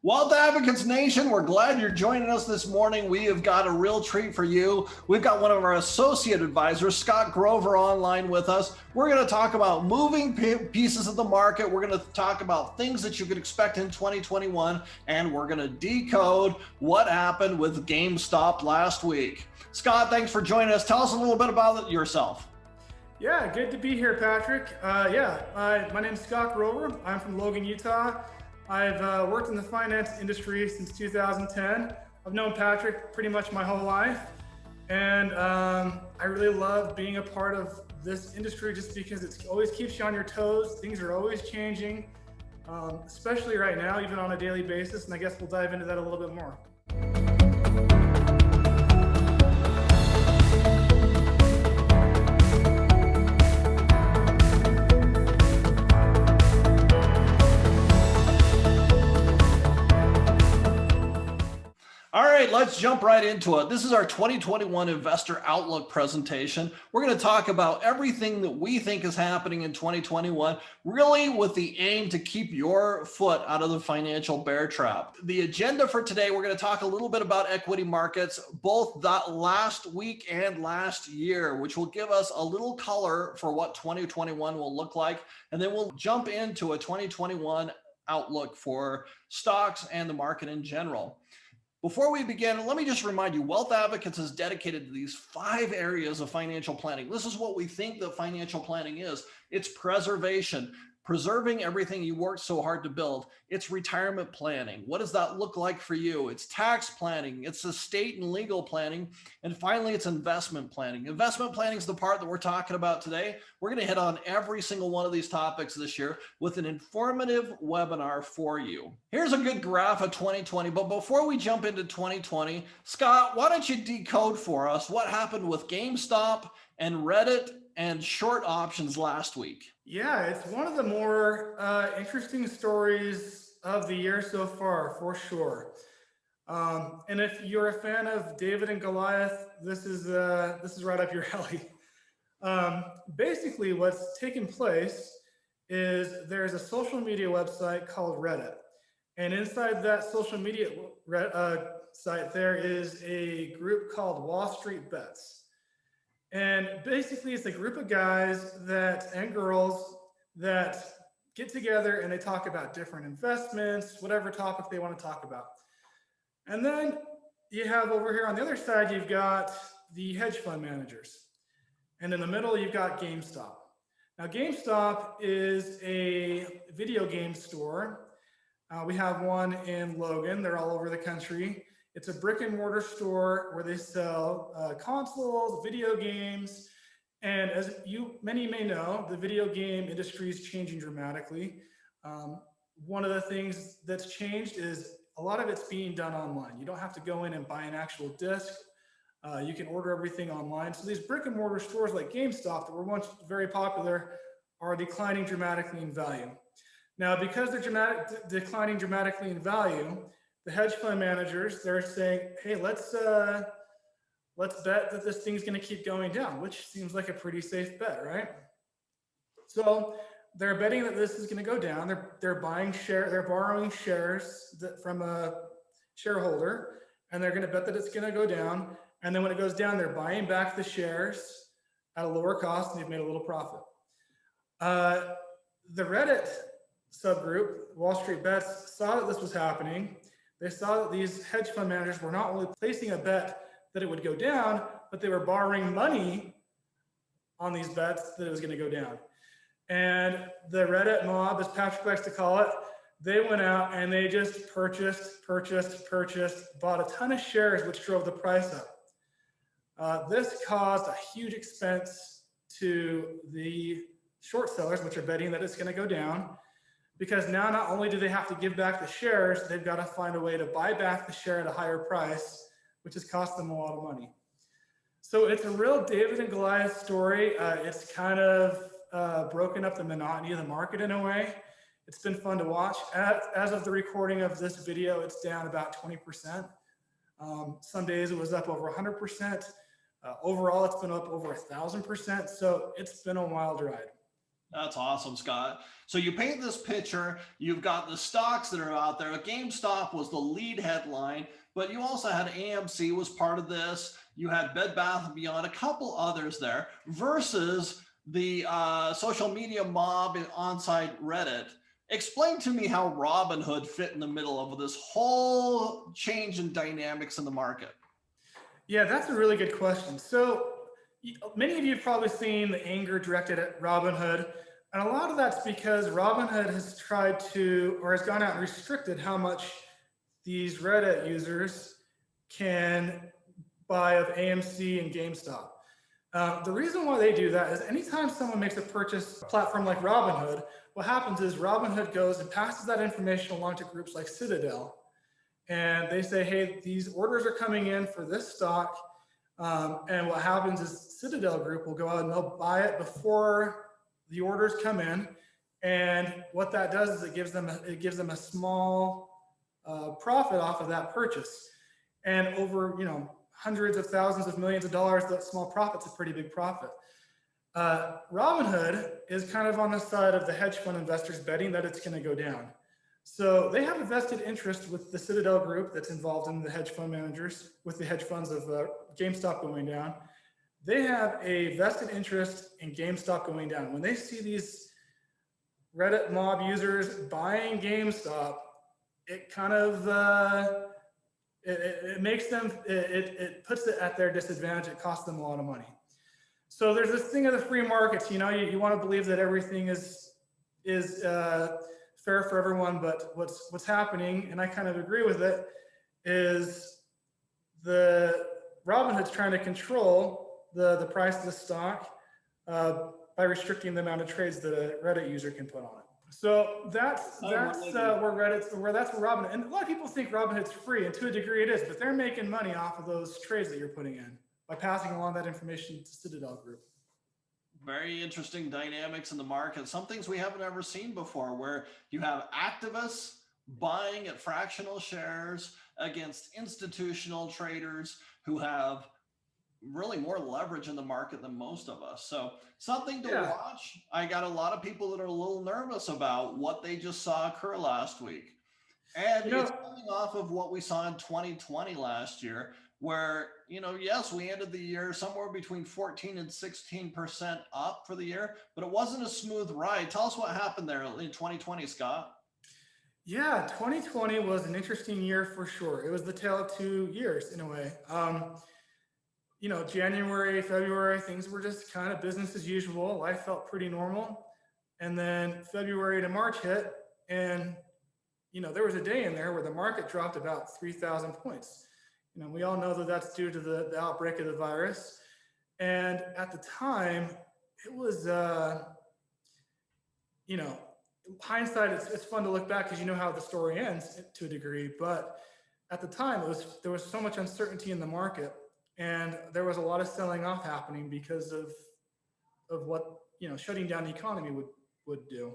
Wealth Advocates Nation, we're glad you're joining us this morning. We have got a real treat for you. We've got one of our associate advisors, Scott Grover, online with us. We're going to talk about moving pieces of the market. We're going to talk about things that you could expect in 2021, and we're going to decode what happened with GameStop last week. Scott, thanks for joining us. Tell us a little bit about yourself. Yeah, good to be here, Patrick. My name's Scott Grover. I'm from Logan, Utah. I've worked in the finance industry since 2010. I've known Patrick pretty much my whole life. And I really love being a part of this industry just because it always keeps you on your toes. Things are always changing, especially right now, even on a daily basis. And I guess we'll dive into that a little bit more. All right, let's jump right into it. This is our 2021 Investor Outlook presentation. We're going to talk about everything that we think is happening in 2021, really with the aim to keep your foot out of the financial bear trap. The agenda for today, we're going to talk a little bit about equity markets, both that last week and last year, which will give us a little color for what 2021 will look like. And then we'll jump into a 2021 outlook for stocks and the market in general. Before we begin, let me just remind you, Wealth Advocates is dedicated to these 5 areas of financial planning. This is what we think that financial planning is. It's preservation, preserving everything you worked so hard to build. It's retirement planning. What does that look like for you? It's tax planning. It's estate and legal planning. And finally, it's investment planning. Investment planning is the part that we're talking about today. We're going to hit on every single one of these topics this year with an informative webinar for you. Here's a good graph of 2020. But before we jump into 2020, Scott, why don't you decode for us what happened with GameStop and Reddit and short options last week? Yeah, it's one of the more interesting stories of the year so far, for sure. And if you're a fan of David and Goliath, this is right up your alley. Basically, what's taken place is there's a social media website called Reddit, and inside that social media site there is a group called Wall Street Bets. And basically, it's a group of guys and girls that get together and they talk about different investments, whatever topic they want to talk about. And then you have over here on the other side, you've got the hedge fund managers. And in the middle, you've got GameStop. Now, GameStop is a video game store. We have one in Logan. They're all over the country. It's a brick and mortar store where they sell consoles, video games, and as many may know, the video game industry is changing dramatically. One of the things that's changed is a lot of it's being done online. You don't have to go in and buy an actual disc. You can order everything online. So these brick and mortar stores like GameStop that were once very popular are declining dramatically in value. Now, because they're declining dramatically in value, the hedge fund managers, they're saying, hey, let's bet that this thing's going to keep going down, which seems like a pretty safe bet, right? So they're betting that this is going to go down. They're borrowing shares from a shareholder, and they're going to bet that it's going to go down. And then when it goes down, they're buying back the shares at a lower cost, and they've made a little profit. The Reddit subgroup, Wall Street Bets, saw that this was happening. They saw that these hedge fund managers were not only placing a bet that it would go down, but they were borrowing money on these bets that it was going to go down. And the Reddit mob, as Patrick likes to call it, they went out and they just purchased, bought a ton of shares, which drove the price up. This caused a huge expense to the short sellers, which are betting that it's going to go down. Because now not only do they have to give back the shares, they've got to find a way to buy back the share at a higher price, which has cost them a lot of money. So it's a real David and Goliath story. It's kind of broken up the monotony of the market in a way. It's been fun to watch. As of the recording of this video, it's down about 20%. Some days it was up over 100%. Overall, it's been up over 1,000%. So it's been a wild ride. That's awesome, Scott. So you paint this picture. You've got the stocks that are out there. GameStop was the lead headline, but you also had AMC was part of this. You had Bed Bath and Beyond, a couple others there, versus the social media mob on-site Reddit. Explain to me how Robinhood fit in the middle of this whole change in dynamics in the market. Yeah, that's a really good question. So many of you have probably seen the anger directed at Robinhood. And a lot of that's because Robinhood has tried to, or has gone out and restricted how much these Reddit users can buy of AMC and GameStop. The reason why they do that is anytime someone makes a purchase platform like Robinhood, what happens is Robinhood goes and passes that information along to groups like Citadel. And they say, hey, these orders are coming in for this stock. And what happens is Citadel Group will go out and they'll buy it before the orders come in. And what that does is it gives them a small profit off of that purchase. And over hundreds of thousands of millions of dollars, that small profit's a pretty big profit. Robinhood is kind of on the side of the hedge fund investors betting that it's going to go down. So they have a vested interest with the Citadel Group that's involved in the hedge fund managers, with the hedge funds of GameStop going down. They have a vested interest in GameStop going down. When they see these Reddit mob users buying GameStop, it kind of it makes them, it puts it at their disadvantage. It costs them a lot of money. So there's this thing of the free markets. You want to believe that everything is fair for everyone, but what's happening, and I kind of agree with it, is the Robinhood's trying to control the price of the stock by restricting the amount of trades that a Reddit user can put on it. So that's where Robinhood, and a lot of people think Robinhood's free, and to a degree it is, but they're making money off of those trades that you're putting in by passing along that information to Citadel Group. Very interesting dynamics in the market. Some things we haven't ever seen before, where you have activists buying at fractional shares against institutional traders who have really more leverage in the market than most of us. So something to watch. I got a lot of people that are a little nervous about what they just saw occur last week. And it's coming off of what we saw in 2020 last year, where, yes, we ended the year somewhere between 14 and 16% up for the year, but it wasn't a smooth ride. Tell us what happened there in 2020, Scott. Yeah, 2020 was an interesting year for sure. It was the tale of 2 years in a way. January, February, things were just kind of business as usual. Life felt pretty normal. And then February to March hit, and there was a day in there where the market dropped about 3,000 points. We all know that that's due to the outbreak of the virus. And at the time, it was, hindsight, it's fun to look back because you know how the story ends to a degree. But at the time, there was so much uncertainty in the market, and there was a lot of selling off happening because of what shutting down the economy would do.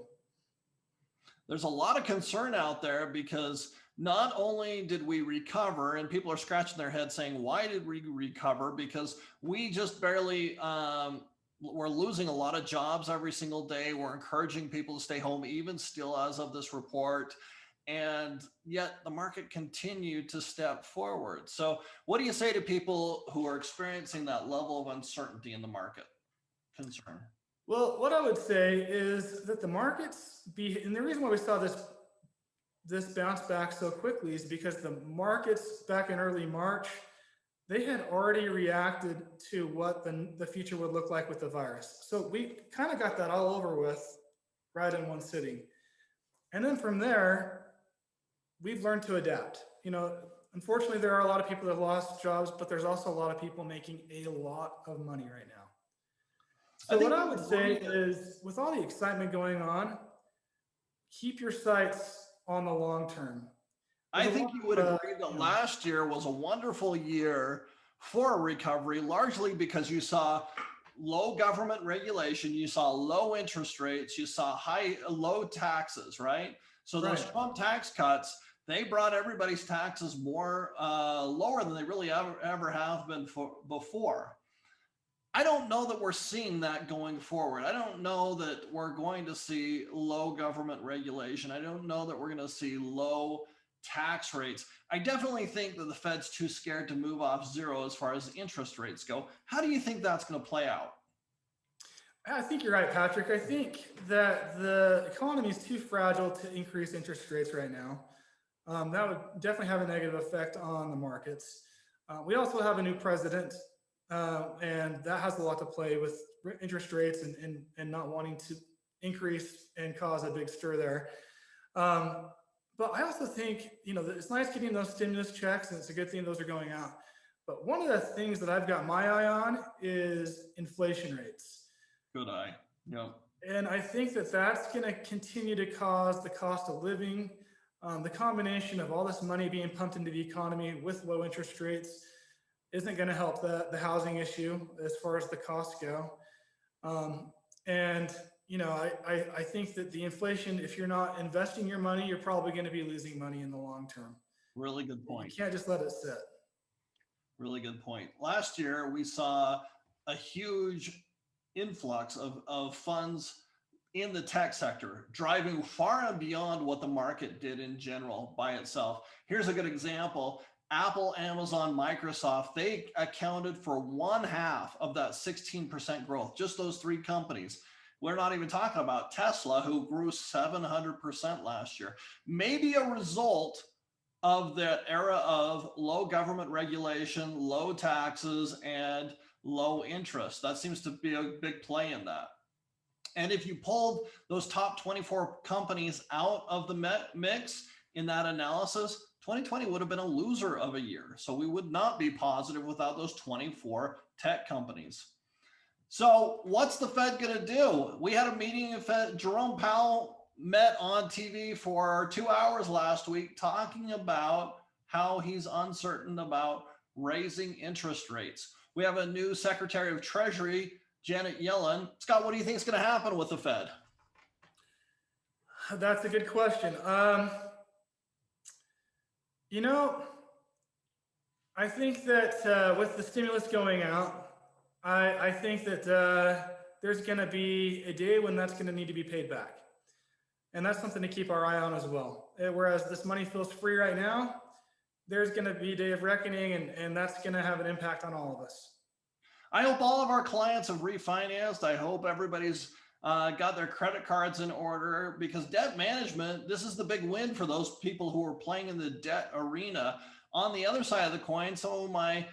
There's a lot of concern out there because not only did we recover, and people are scratching their head saying, why did we recover? Because we just barely, we're losing a lot of jobs every single day. We're encouraging people to stay home, even still as of this report. And yet the market continued to step forward. So what do you say to people who are experiencing that level of uncertainty in the market concern? Well, what I would say is that the markets and the reason why we saw this bounce back so quickly is because the markets back in early March, they had already reacted to what the future would look like with the virus. So we kind of got that all over with right in one sitting. And then from there, we've learned to adapt. Unfortunately, there are a lot of people that have lost jobs, but there's also a lot of people making a lot of money right now. So what I would say is, with all the excitement going on, keep your sights on the long term. I think you would agree that last year was a wonderful year for a recovery, largely because you saw low government regulation, you saw low interest rates, you saw low taxes, right? So those Trump tax cuts, they brought everybody's taxes more lower than they really ever have been before. I don't know that we're seeing that going forward. I don't know that we're going to see low government regulation. I don't know that we're going to see low tax rates. I definitely think that the Fed's too scared to move off zero as far as interest rates go. How do you think that's going to play out? I think you're right, Patrick. I think that the economy is too fragile to increase interest rates right now. That would definitely have a negative effect on the markets. We also have a new president, and that has a lot to play with interest rates and not wanting to increase and cause a big stir there. Um, but I also think, it's nice getting those stimulus checks, and it's a good thing those are going out. But one of the things that I've got my eye on is inflation rates. Good eye. Yep. And I think that that's going to continue to cause the cost of living, the combination of all this money being pumped into the economy with low interest rates isn't going to help the housing issue as far as the costs go. And, I think that the inflation, if you're not investing your money, you're probably going to be losing money in the long term. Really good point. You can't just let it sit. Really good point. Last year, we saw a huge influx of funds in the tech sector, driving far and beyond what the market did in general by itself. Here's a good example. Apple, Amazon, Microsoft, they accounted for 1/2 of that 16% growth, just those three companies. We're not even talking about Tesla, who grew 700% last year. Maybe a result of that era of low government regulation, low taxes, and low interest. That seems to be a big play in that. And if you pulled those top 24 companies out of the mix in that analysis, 2020 would have been a loser of a year. So we would not be positive without those 24 tech companies. So what's the Fed going to do? We had a meeting in Fed. Jerome Powell met on TV for 2 hours last week talking about how he's uncertain about raising interest rates. We have a new Secretary of Treasury, Janet Yellen. Scott, what do you think is going to happen with the Fed? That's a good question. I think that with the stimulus going out, I think that there's going to be a day when that's going to need to be paid back. And that's something to keep our eye on as well. Whereas this money feels free right now, there's going to be a day of reckoning, and that's going to have an impact on all of us. I hope all of our clients have refinanced. I hope everybody's got their credit cards in order, because debt management, this is the big win for those people who are playing in the debt arena. On the other side of the coin, some of my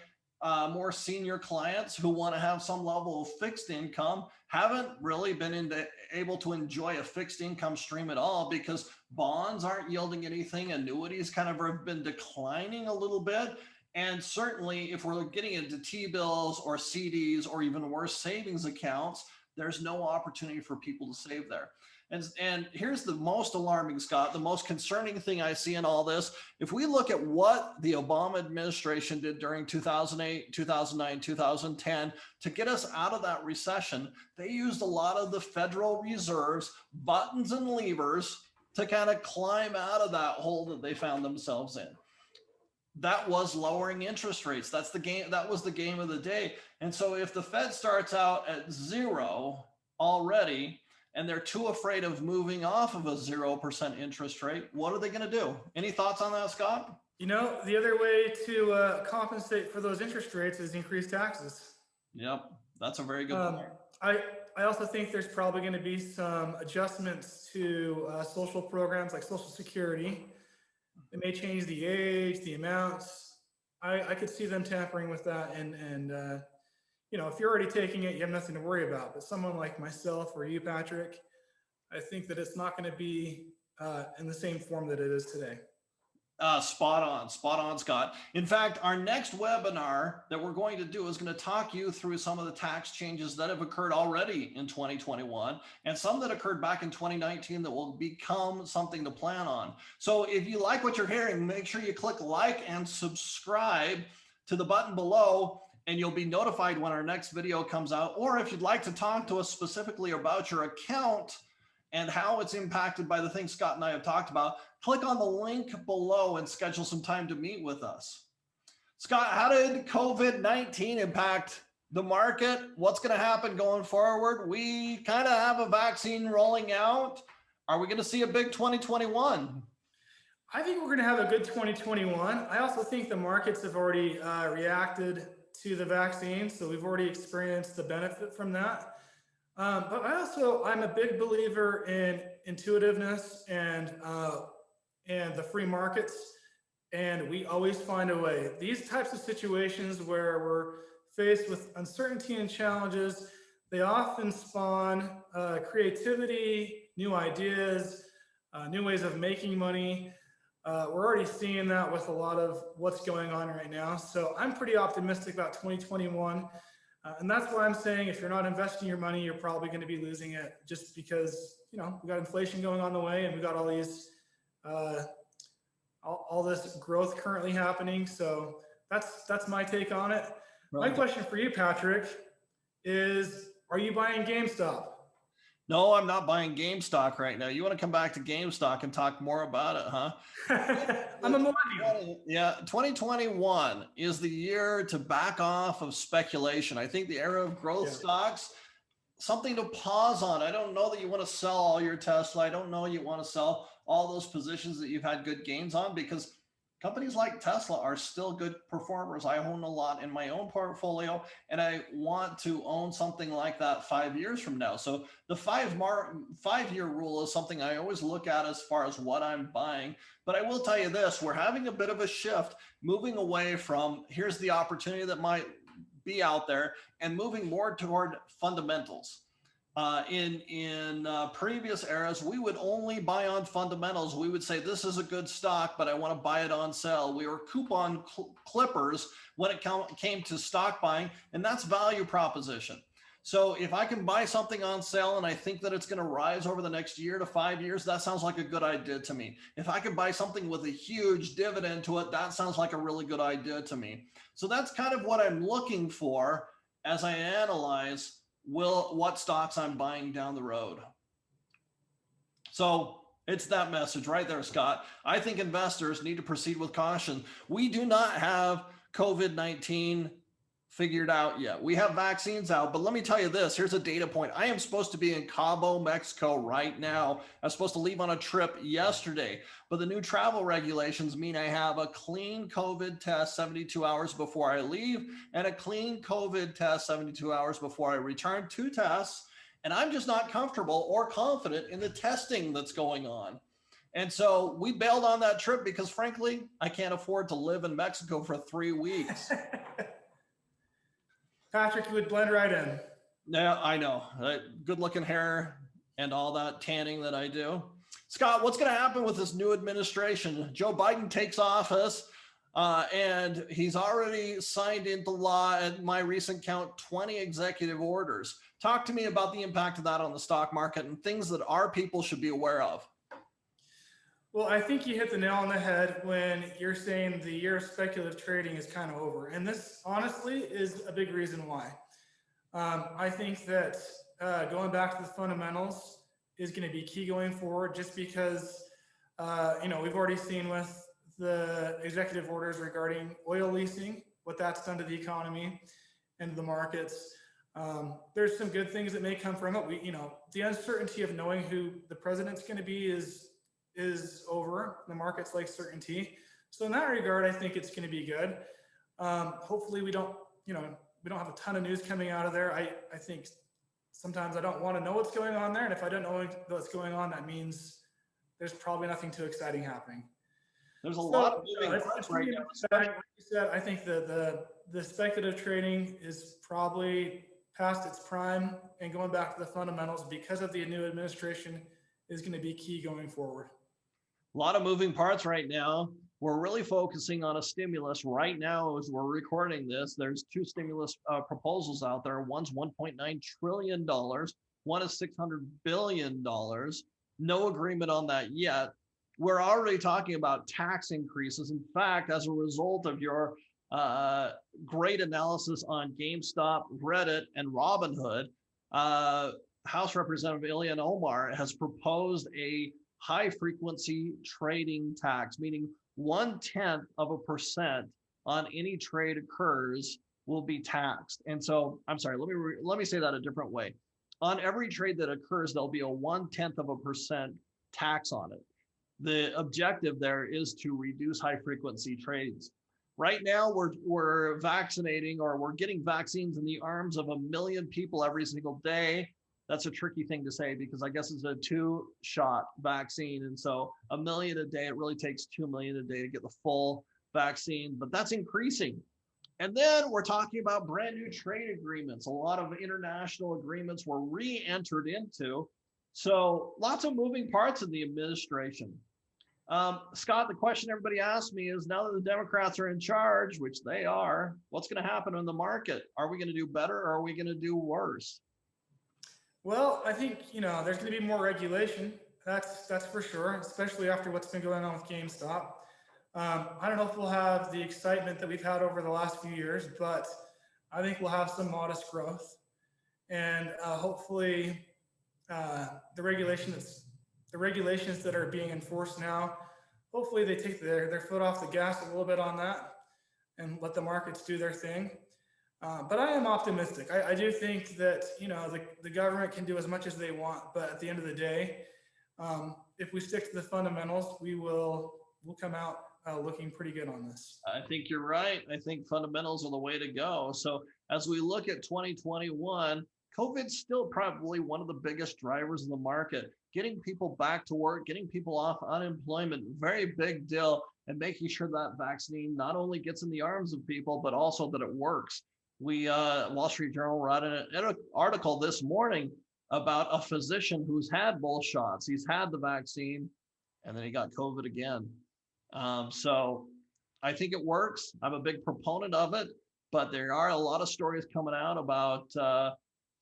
more senior clients who want to have some level of fixed income haven't really been able to enjoy a fixed income stream at all, because bonds aren't yielding anything. Annuities kind of have been declining a little bit. And certainly if we're getting into T-bills or CDs or even worse, savings accounts, there's no opportunity for people to save there. And here's the most alarming, Scott, the most concerning thing I see in all this. If we look at what the Obama administration did during 2008, 2009, 2010 to get us out of that recession, they used a lot of the Federal Reserve's buttons and levers to kind of climb out of that hole that they found themselves in. That was lowering interest rates. That's the game. That was the game of the day. And so if the Fed starts out at zero already, and they're too afraid of moving off of a 0% interest rate, what are they going to do? Any thoughts on that, Scott? The other way to compensate for those interest rates is increase taxes. Yep, that's a very good point. I also think there's probably going to be some adjustments to social programs like Social Security. It may change the age, the amounts. I could see them tampering with that, and if you're already taking it, you have nothing to worry about. But someone like myself or you, Patrick, I think that it's not going to be in the same form that it is today. Spot on, Scott. In fact, our next webinar that we're going to do is going to talk you through some of the tax changes that have occurred already in 2021 and some that occurred back in 2019 that will become something to plan on. So if you like what you're hearing, make sure you click like and subscribe to the button below, and you'll be notified when our next video comes out. Or if you'd like to talk to us specifically about your account and how it's impacted by the things Scott and I have talked about, click on the link below and schedule some time to meet with us. Scott, how did COVID-19 impact The market, what's going to happen going forward? We kind of have a vaccine rolling out. Are we going to see a big 2021? I think we're going to have a good 2021. I also think the markets have already reacted to the vaccine, so we've already experienced the benefit from that. But I'm a big believer in intuitiveness and the free markets, and we always find a way. These types of situations where we're faced with uncertainty and challenges, they often spawn creativity, new ideas, new ways of making money. We're already seeing that with a lot of what's going on right now. So I'm pretty optimistic about 2021. And that's why I'm saying if you're not investing your money, you're probably going to be losing it, just because, we got inflation going on the way, and we got all these, all this growth currently happening. So that's my take on it. Right. My question for you, Patrick, is are you buying GameStop? No, I'm not buying GameStop right now. You want to come back to GameStop and talk more about it, huh? I'm a millennial. Yeah, 2021 is the year to back off of speculation. I think the era of growth stocks, something to pause on. I don't know that you want to sell all your Tesla. I don't know you want to sell all those positions that you've had good gains on, because companies like Tesla are still good performers. I own a lot in my own portfolio, and I want to own something like that 5 years from now. So the 5-year rule is something I always look at as far as what I'm buying. But I will tell you this, we're having a bit of a shift, moving away from here's the opportunity that might be out there and moving more toward fundamentals. In previous eras, we would only buy on fundamentals. We would say, this is a good stock, but I want to buy it on sale. We were coupon clippers when it came to stock buying, and that's value proposition. So if I can buy something on sale and I think that it's going to rise over the next year to 5 years, that sounds like a good idea to me. If I can buy something with a huge dividend to it, that sounds like a really good idea to me. So that's kind of what I'm looking for as I analyze what stocks I'm buying down the road. So it's that message right there, Scott. I think investors need to proceed with caution. We do not have COVID-19 figured out yet. We have vaccines out, but let me tell you this. Here's a data point. I am supposed to be in Cabo, Mexico right now. I was supposed to leave on a trip yesterday, but the new travel regulations mean I have a clean COVID test 72 hours before I leave and a clean COVID test 72 hours before I return to tests. And I'm just not comfortable or confident in the testing that's going on. And so we bailed on that trip because, frankly, I can't afford to live in Mexico for 3 weeks. Patrick, you would blend right in. Yeah, I know. Good looking hair and all that tanning that I do. Scott, what's going to happen with this new administration? Joe Biden takes office and he's already signed into law, at my recent count, 20 executive orders. Talk to me about the impact of that on the stock market and things that our people should be aware of. Well, I think you hit the nail on the head when you're saying the year of speculative trading is kind of over. And this, honestly, is a big reason why. I think that going back to the fundamentals is going to be key going forward, just because, we've already seen with the executive orders regarding oil leasing, what that's done to the economy and the markets. There's some good things that may come from it. The uncertainty of knowing who the president's going to be is over. The markets like certainty. So in that regard, I think it's going to be good. Hopefully we don't have a ton of news coming out of there. I think sometimes I don't want to know what's going on there. And if I don't know what's going on, that means there's probably nothing too exciting happening. There's a lot of moving parts right now. Like you said, I think the speculative trading is probably past its prime, and going back to the fundamentals because of the new administration is going to be key going forward. A lot of moving parts right now. We're really focusing on a stimulus right now as we're recording this. There's 2 stimulus proposals out there. One's $1.9 trillion. One is $600 billion. No agreement on that yet. We're already talking about tax increases. In fact, as a result of your great analysis on GameStop, Reddit, and Robinhood, House Representative Ilhan Omar has proposed a high frequency trading tax, meaning 0.1% on any trade occurs will be taxed. And so, I'm sorry, let me say that a different way. On every trade that occurs, there'll be a 0.1% tax on it. The objective there is to reduce high frequency trades. Right now, we're vaccinating, or we're getting vaccines in the arms of 1 million people every single day. That's a tricky thing to say because I guess it's a 2-shot vaccine. And so 1 million a day, it really takes 2 million a day to get the full vaccine, but that's increasing. And then we're talking about brand new trade agreements. A lot of international agreements were re-entered into. So lots of moving parts in the administration. Scott, the question everybody asks me is, now that the Democrats are in charge, which they are, what's going to happen in the market? Are we going to do better, or are we going to do worse? Well, I think, there's going to be more regulation. That's for sure, especially after what's been going on with GameStop. I don't know if we'll have the excitement that we've had over the last few years, but I think we'll have some modest growth. And hopefully the regulations that are being enforced now, hopefully they take their foot off the gas a little bit on that and let the markets do their thing. But I am optimistic. I do think that, the government can do as much as they want, but at the end of the day, if we stick to the fundamentals, we'll come out looking pretty good on this. I think you're right. I think fundamentals are the way to go. So as we look at 2021, COVID's still probably one of the biggest drivers in the market. Getting people back to work, getting people off unemployment, very big deal, and making sure that vaccine not only gets in the arms of people, but also that it works. Wall Street Journal wrote an article this morning about a physician who's had both shots. He's had the vaccine, and then he got COVID again. So I think it works. I'm a big proponent of it, but there are a lot of stories coming out about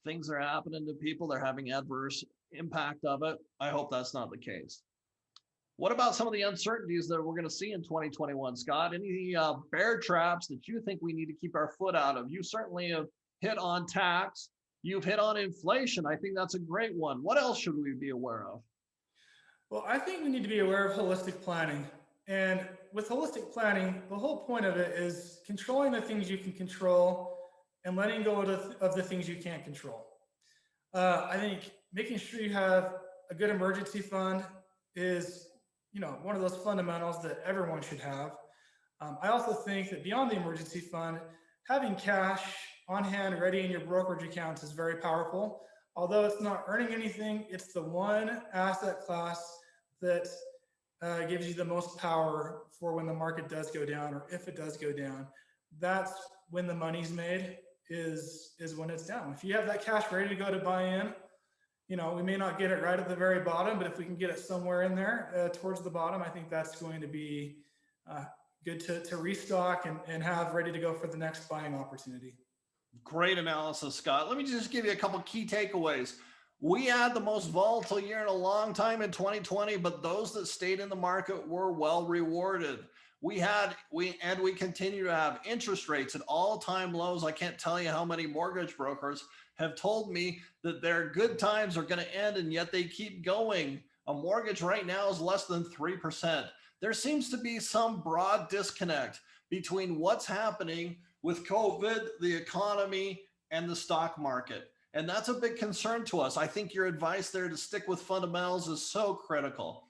things that are happening to people. They're having adverse impact of it. I hope that's not the case. What about some of the uncertainties that we're going to see in 2021, Scott? Any bear traps that you think we need to keep our foot out of? You certainly have hit on tax. You've hit on inflation. I think that's a great one. What else should we be aware of? Well, I think we need to be aware of holistic planning. And with holistic planning, the whole point of it is controlling the things you can control and letting go of the things you can't control. I think making sure you have a good emergency fund is, one of those fundamentals that everyone should have. I also think that beyond the emergency fund, having cash on hand ready in your brokerage accounts is very powerful. Although it's not earning anything, it's the one asset class that gives you the most power for when the market does go down, or if it does go down. That's when the money's made, is when it's down. If you have that cash ready to go to buy in, we may not get it right at the very bottom, but if we can get it somewhere in there towards the bottom, I think that's going to be good to restock and have ready to go for the next buying opportunity. Great analysis, Scott. Let me just give you a couple key takeaways. We had the most volatile year in a long time in 2020, but those that stayed in the market were well rewarded. We continue to have interest rates at all-time lows. I can't tell you how many mortgage brokers have told me that their good times are going to end, and yet they keep going. A mortgage right now is less than 3%. There seems to be some broad disconnect between what's happening with COVID, the economy, and the stock market. And that's a big concern to us. I think your advice there to stick with fundamentals is so critical.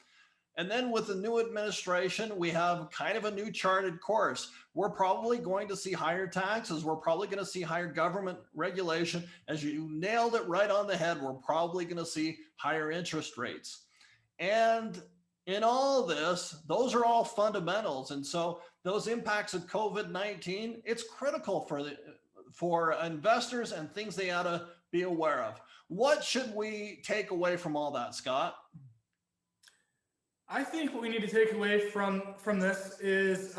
And then with the new administration, we have kind of a new charted course. We're probably going to see higher taxes. We're probably going to see higher government regulation. As you nailed it right on the head, we're probably going to see higher interest rates. And in all this, those are all fundamentals. And so those impacts of COVID-19, it's critical for investors and things they ought to be aware of. What should we take away from all that, Scott? I think what we need to take away from this is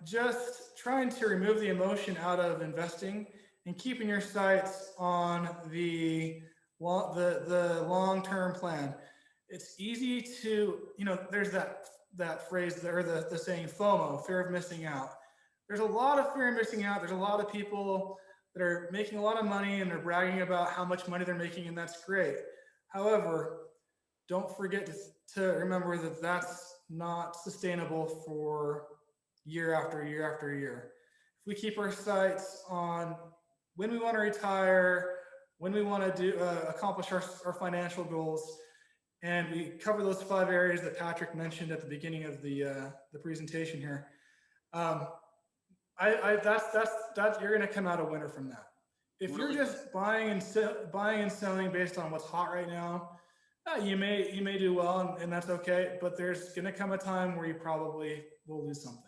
just trying to remove the emotion out of investing and keeping your sights on the long-term plan. It's easy to, there's that phrase there, the saying FOMO, fear of missing out. There's a lot of fear of missing out. There's a lot of people that are making a lot of money and they're bragging about how much money they're making, and that's great. However, don't forget to remember that that's not sustainable for year after year after year. if we keep our sights on when we want to retire, when we want to accomplish our financial goals, and we cover those 5 areas that Patrick mentioned at the beginning of the presentation here, that's you're going to come out a winner from that. If Really you're just buying and selling based on what's hot right now, you may do well, and that's okay. But there's going to come a time where you probably will lose something.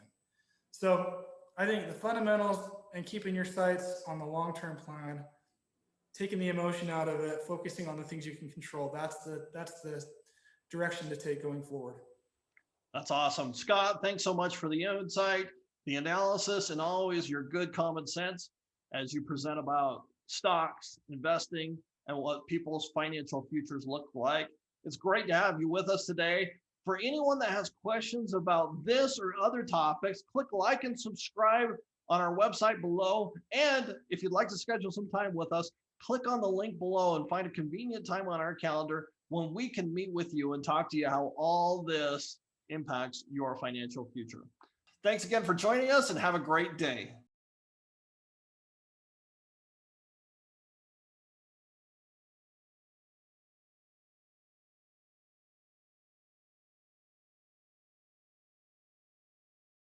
So I think the fundamentals and keeping your sights on the long-term plan, taking the emotion out of it, focusing on the things you can control. That's the direction to take going forward. That's awesome. Scott, thanks so much for the insight, the analysis, and always your good common sense as you present about stocks, investing, and what people's financial futures look like. It's great to have you with us today. For anyone that has questions about this or other topics, click like and subscribe on our website below. And if you'd like to schedule some time with us, click on the link below and find a convenient time on our calendar when we can meet with you and talk to you how all this impacts your financial future. Thanks again for joining us and have a great day.